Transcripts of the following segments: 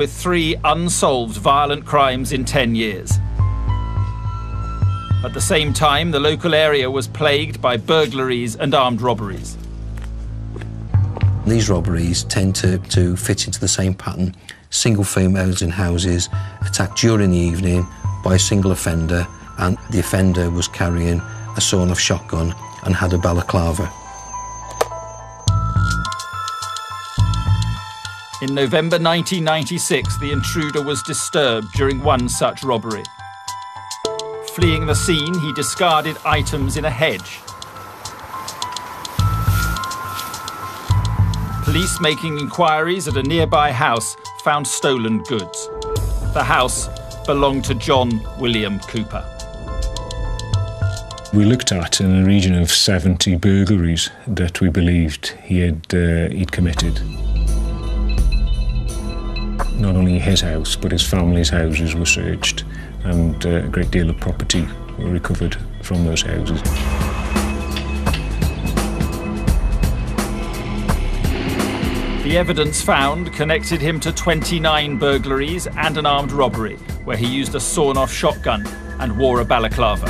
with 3 unsolved violent crimes in 10 years. At the same time, the local area was plagued by burglaries and armed robberies. These robberies tend to fit into the same pattern. Single females in houses, attacked during the evening by a single offender, and the offender was carrying a sawn-off shotgun and had a balaclava. In November 1996, the intruder was disturbed during one such robbery. Fleeing the scene, he discarded items in a hedge. Police making inquiries at a nearby house found stolen goods. The house belonged to John William Cooper. We looked at in the region of 70 burglaries that we believed he'd committed. Not only his house, but his family's houses were searched, and a great deal of property were recovered from those houses. The evidence found connected him to 29 burglaries and an armed robbery, where he used a sawn-off shotgun and wore a balaclava.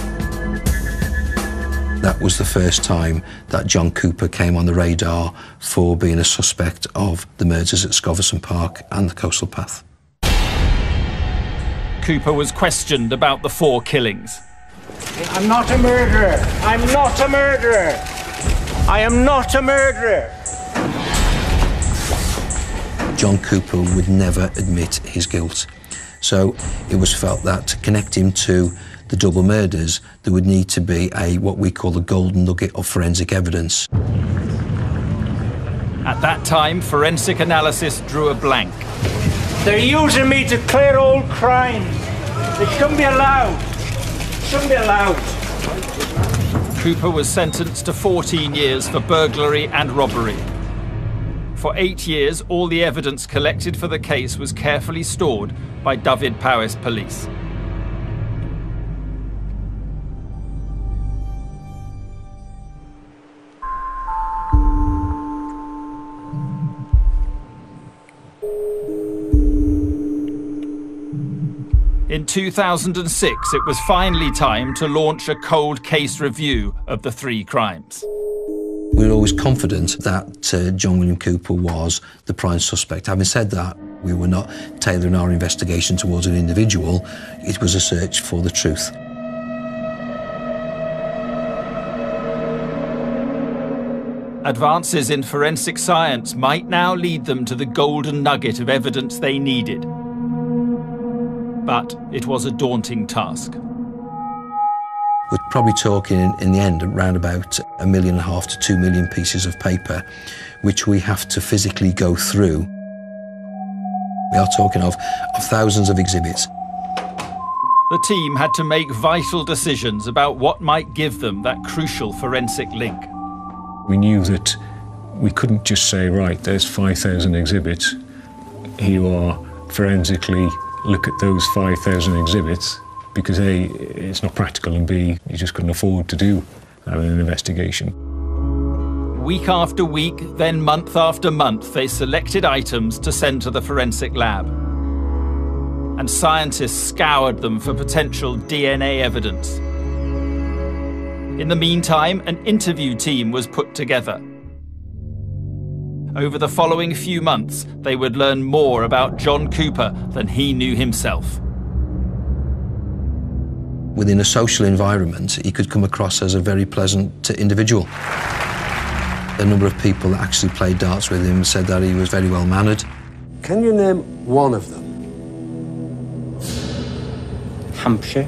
That was the first time that John Cooper came on the radar for being a suspect of the murders at Scoverson Park and the Coastal Path. Cooper was questioned about the 4 killings. I'm not a murderer! I'm not a murderer! I am not a murderer! John Cooper would never admit his guilt. So it was felt that to connect him to the double murders, there would need to be what we call a golden nugget of forensic evidence. At that time, forensic analysis drew a blank. They're using me to clear old crimes. It shouldn't be allowed. Shouldn't be allowed. Cooper was sentenced to 14 years for burglary and robbery. For 8 years, all the evidence collected for the case was carefully stored by Dyfed-Powys police. In 2006, it was finally time to launch a cold case review of the 3 crimes. We were always confident that John William Cooper was the prime suspect. Having said that, we were not tailoring our investigation towards an individual. It was a search for the truth. Advances in forensic science might now lead them to the golden nugget of evidence they needed. But it was a daunting task. We're probably talking in the end around about 1.5 million to 2 million pieces of paper, which we have to physically go through. We are talking of thousands of exhibits. The team had to make vital decisions about what might give them that crucial forensic link. We knew that we couldn't just say, right, there's 5,000 exhibits. Here you are, forensically look at those 5,000 exhibits, because A, it's not practical, and B, you just couldn't afford to do an investigation. Week after week, then month after month, they selected items to send to the forensic lab. And scientists scoured them for potential DNA evidence. In the meantime, an interview team was put together. Over the following few months, they would learn more about John Cooper than he knew himself. Within a social environment, he could come across as a very pleasant individual. A number of people that actually played darts with him said that he was very well mannered. Can you name one of them? Hampshire.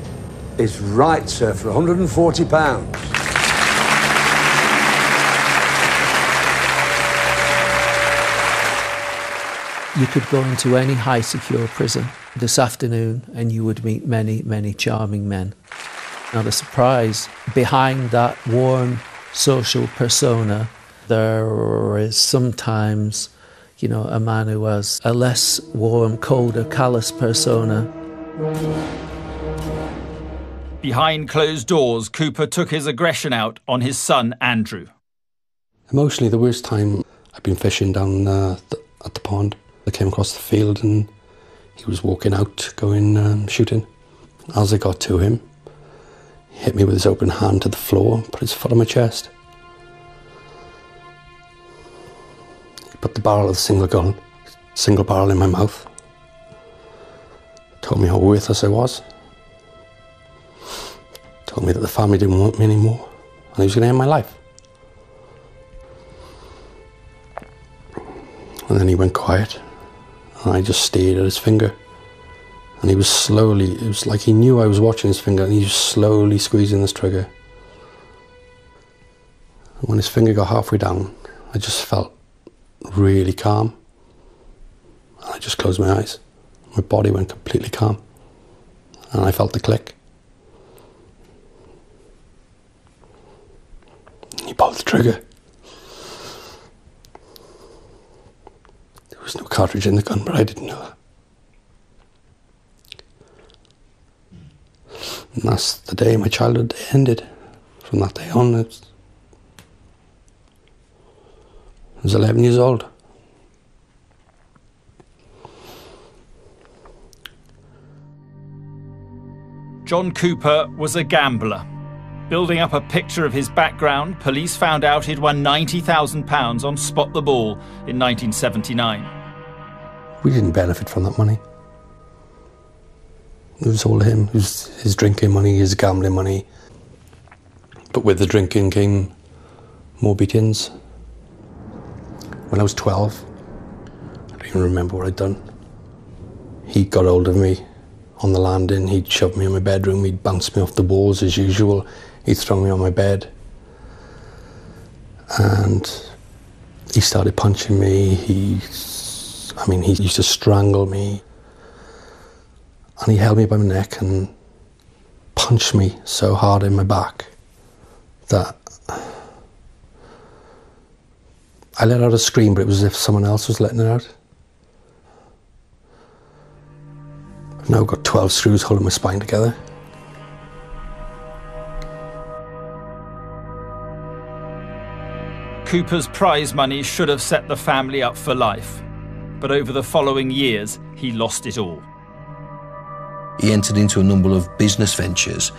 Is right, sir, for £140. You could go into any high secure prison this afternoon and you would meet many, many charming men. Now the surprise behind that warm social persona, there is sometimes, you know, a man who has a less warm, colder, callous persona. Behind closed doors, Cooper took his aggression out on his son, Andrew. Emotionally, the worst time, I'd been fishing down at the pond. I came across the field and He was walking out, going shooting. As I got to him, he hit me with his open hand to the floor and put his foot on my chest. He put the barrel of the single barrel in my mouth. Told me how worthless I was. Told me that the family didn't want me anymore and he was going to end my life. And then he went quiet and I just stared at his finger. And he was slowly, it was like he knew I was watching his finger, and he was slowly squeezing this trigger. And when his finger got halfway down, I just felt really calm. And I just closed my eyes. My body went completely calm. And I felt the click. He pulled the trigger. There was no cartridge in the gun, but I didn't know that. And that's the day my childhood ended. From that day on, I was 11 years old. John Cooper was a gambler. Building up a picture of his background, police found out he'd won £90,000 on Spot the Ball in 1979. We didn't benefit from that money. It was all him. It was his drinking money, his gambling money. But with the drinking came more beatings. When I was 12, I don't even remember what I'd done. He got hold of me on the landing. He'd shoved me in my bedroom. He'd bounced me off the walls as usual. He'd thrown me on my bed. And he started punching me. He used to strangle me. And he held me by my neck and punched me so hard in my back that I let out a scream, but it was as if someone else was letting it out. I've now got 12 screws holding my spine together. Cooper's prize money should have set the family up for life, but over the following years, he lost it all. He entered into a number of business ventures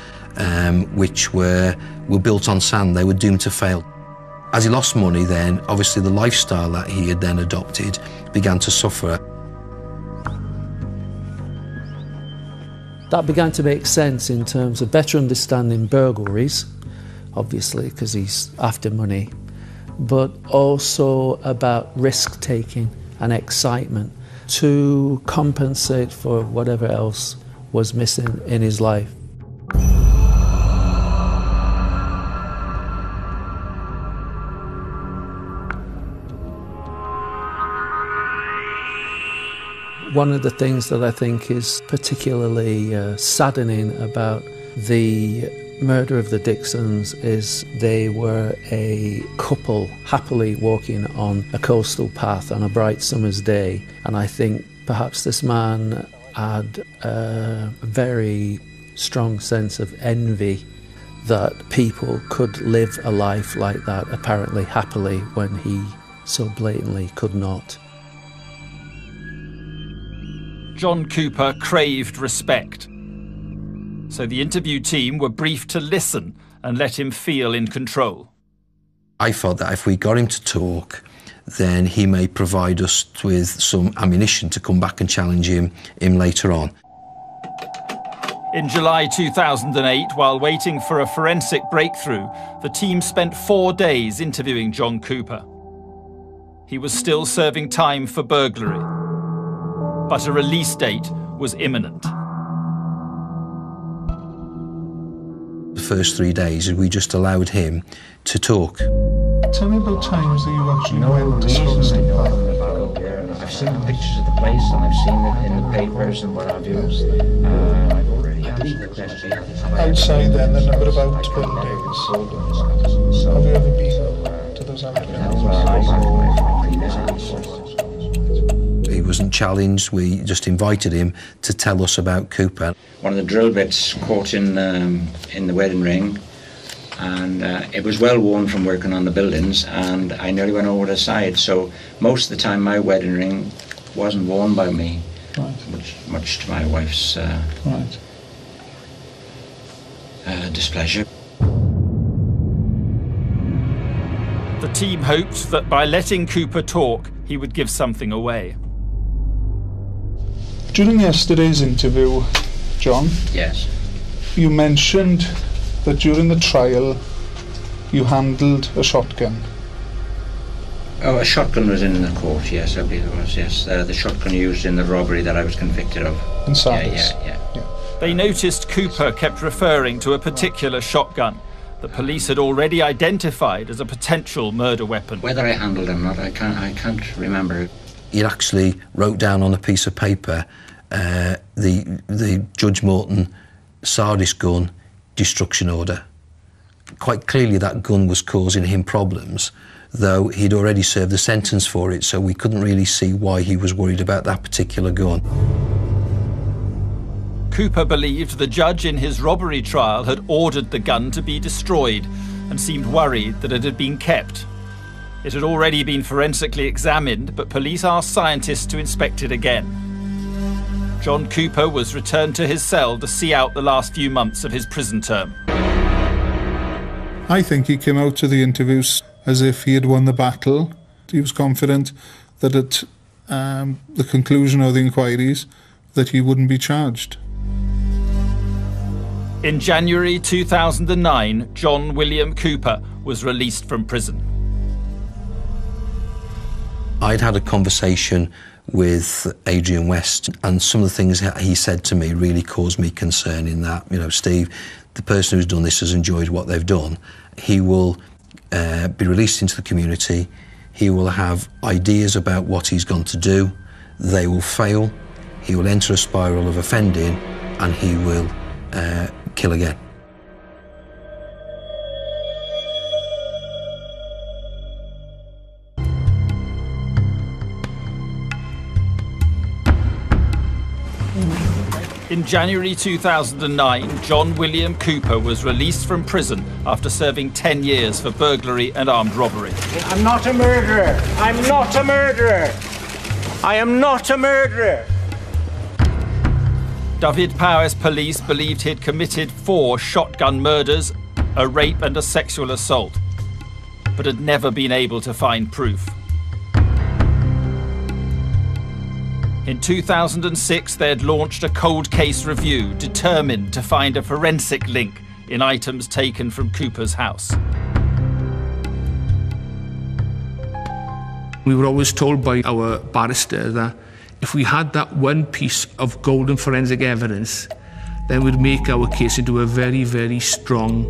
which were built on sand. They were doomed to fail. As he lost money then, obviously the lifestyle that he had then adopted began to suffer. That began to make sense in terms of better understanding burglaries, obviously, because he's after money, but also about risk-taking and excitement to compensate for whatever else was missing in his life. One of the things that I think is particularly saddening about the murder of the Dixons is they were a couple happily walking on a coastal path on a bright summer's day, and I think perhaps this man had a very strong sense of envy that people could live a life like that apparently happily when he so blatantly could not. John Cooper craved respect. So the interview team were briefed to listen and let him feel in control. I felt that if we got him to talk, then he may provide us with some ammunition to come back and challenge him later on. In July 2008, while waiting for a forensic breakthrough, the team spent 4 days interviewing John Cooper. He was still serving time for burglary, but a release date was imminent. The first 3 days, we just allowed him to talk. Tell me about times that you actually went to Scotland. I've seen the pictures of the place and I've seen it in the papers and what have you. I've already answered the question. Outside then, the number of outbuildings. Have you ever been to those outbuildings? He wasn't challenged, we just invited him to tell us about Cooper. One of the drill bits caught in the wedding ring, and it was well worn from working on the buildings, and I nearly went over the side. So most of the time my wedding ring wasn't worn by me, Right. Much to my wife's Right. displeasure. The team hoped that by letting Cooper talk, he would give something away. During yesterday's interview, John, Yes. you mentioned that during the trial you handled a shotgun. Oh, a shotgun was in the court, yes, I believe it was, yes. The shotgun used in the robbery that I was convicted of. In Sardis. Yeah. They noticed Cooper kept referring to a particular shotgun that police had already identified as a potential murder weapon. Whether I handled it or not, I can't remember. He actually wrote down on a piece of paper the Judge Morton Sardis gun destruction order. Quite clearly that gun was causing him problems, though he'd already served a sentence for it, so we couldn't really see why he was worried about that particular gun. Cooper believed the judge in his robbery trial had ordered the gun to be destroyed and seemed worried that it had been kept. It had already been forensically examined, but police asked scientists to inspect it again. John Cooper was returned to his cell to see out the last few months of his prison term. I think he came out to the interviews as if he had won the battle. He was confident that at the conclusion of the inquiries that he wouldn't be charged. In January 2009, John William Cooper was released from prison. I'd had a conversation with Adrian West, and some of the things he said to me really caused me concern in that, Steve, the person who's done this has enjoyed what they've done. He will be released into the community. He will have ideas about what he's going to do. They will fail. He will enter a spiral of offending, and he will kill again. In January 2009, John William Cooper was released from prison after serving 10 years for burglary and armed robbery. I'm not a murderer. I'm not a murderer. I am not a murderer. Dyfed-Powys police believed he'd committed 4 shotgun murders, a rape and a sexual assault, but had never been able to find proof. In 2006, they had launched a cold case review determined to find a forensic link in items taken from Cooper's house. We were always told by our barrister that if we had that one piece of golden forensic evidence, then we'd make our case into a very, very strong,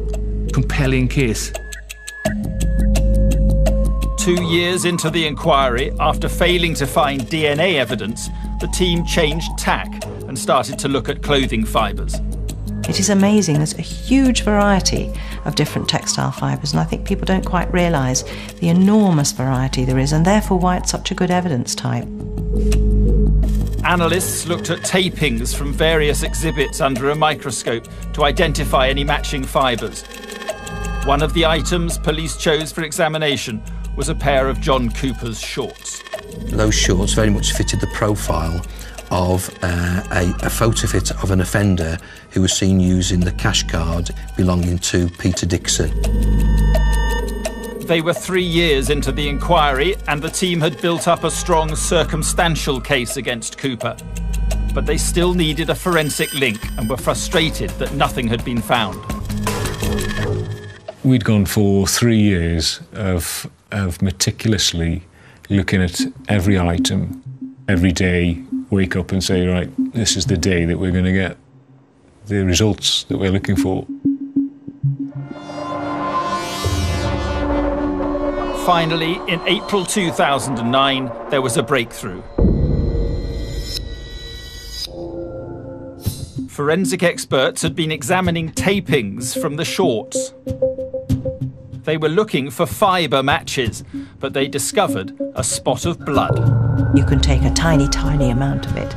compelling case. 2 years into the inquiry, after failing to find DNA evidence, the team changed tack and started to look at clothing fibres. It is amazing. There's a huge variety of different textile fibres, and I think people don't quite realise the enormous variety there is, and therefore why it's such a good evidence type. Analysts looked at tapings from various exhibits under a microscope to identify any matching fibres. One of the items police chose for examination was a pair of John Cooper's shorts. Those shorts very much fitted the profile of a photo fit of an offender who was seen using the cash card belonging to Peter Dixon. They were 3 years into the inquiry, and the team had built up a strong circumstantial case against Cooper. But they still needed a forensic link and were frustrated that nothing had been found. We'd gone for 3 years of meticulously looking at every item, every day, wake up and say, right, this is the day that we're going to get the results that we're looking for. Finally, in April 2009, there was a breakthrough. Forensic experts had been examining tapings from the shorts. They were looking for fibre matches, but they discovered a spot of blood. You can take a tiny, tiny amount of it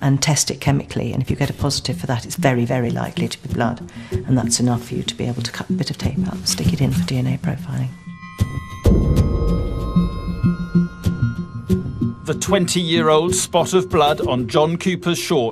and test it chemically, and if you get a positive for that, it's very, very likely to be blood, and that's enough for you to be able to cut a bit of tape out and stick it in for DNA profiling. The 20-year-old spot of blood on John Cooper's shorts